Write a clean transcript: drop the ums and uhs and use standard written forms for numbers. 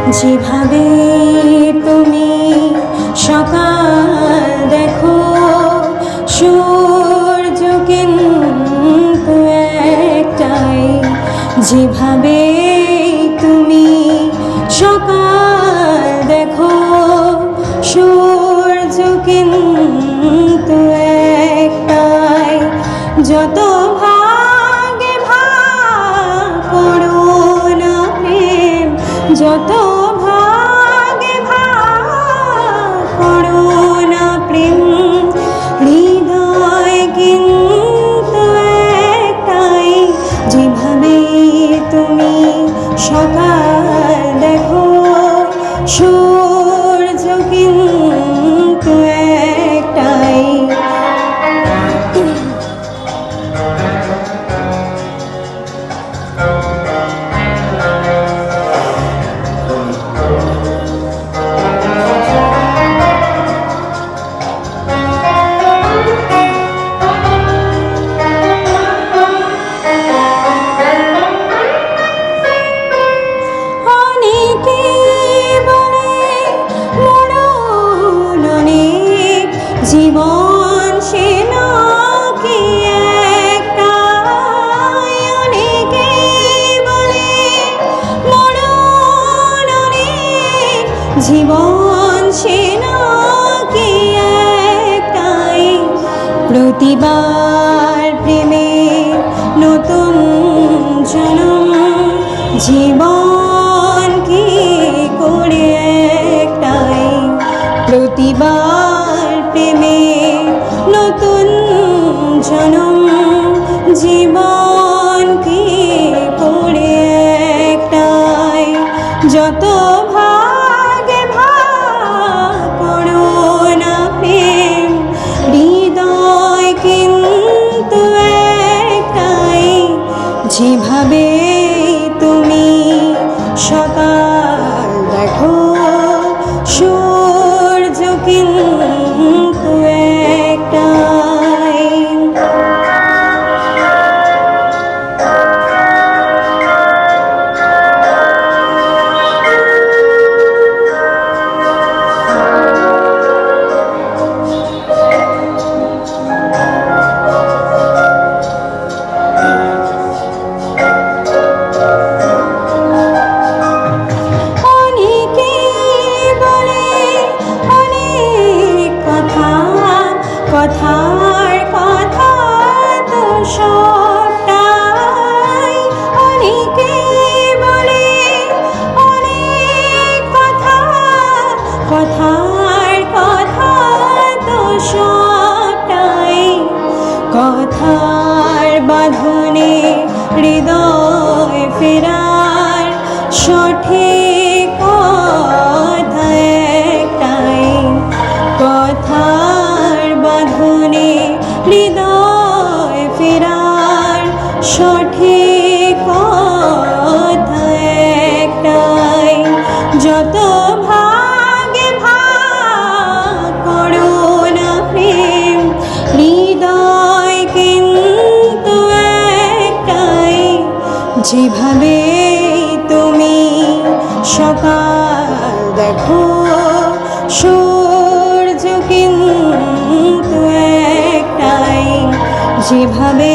যেভাবে তুমি সকাল দেখো, সূর্য কিন্তু একটাই। যেভাবে তুমি সকাল দেখো, সূর্য কিন্তু একটাই। যত ভাগে ভাগ করো না প্রেম, যত ভাগে ভাগ করো না প্রেম, হৃদয় কিন্তু একটাই। যেভাবে তুমি সকাল দেখো, সূর্য কিন্তু একটাই। জীবন সে নাকি একটাই, অনেকে বলে মরণ অনেক, জীবন সে নাকি একটাই। প্রতিবার প্রেমের নতুন জন্ম, জীবন কি করে একটাই। প্রতিবার প্রেমে নতুন জন্ম, জীবন কি করে একটাই। যত ভাগে ভাগ করো না প্রেম, হৃদয় কিন্তু একটাই। যেভাবে তুমি সকাল দেখো, সূর্য কিন্তু একটাই। কথার কথা তো সবটাই, অনেকে বলে অনেক কথা, কথার কথা তো সবটাই। কথার বাঁধনে হৃদয় ফেরার সঠিক কথা একটাই। কথার বাঁধনে হৃদয় ফেরার সঠিক কথা একটাই। যত ভাগে ভাগ করো না প্রেম, হৃদয় কিন্তু একটাই। যেভাবে তুমি সকাল দেখো, সূর্য কিন্তু একটাই। যেভাবে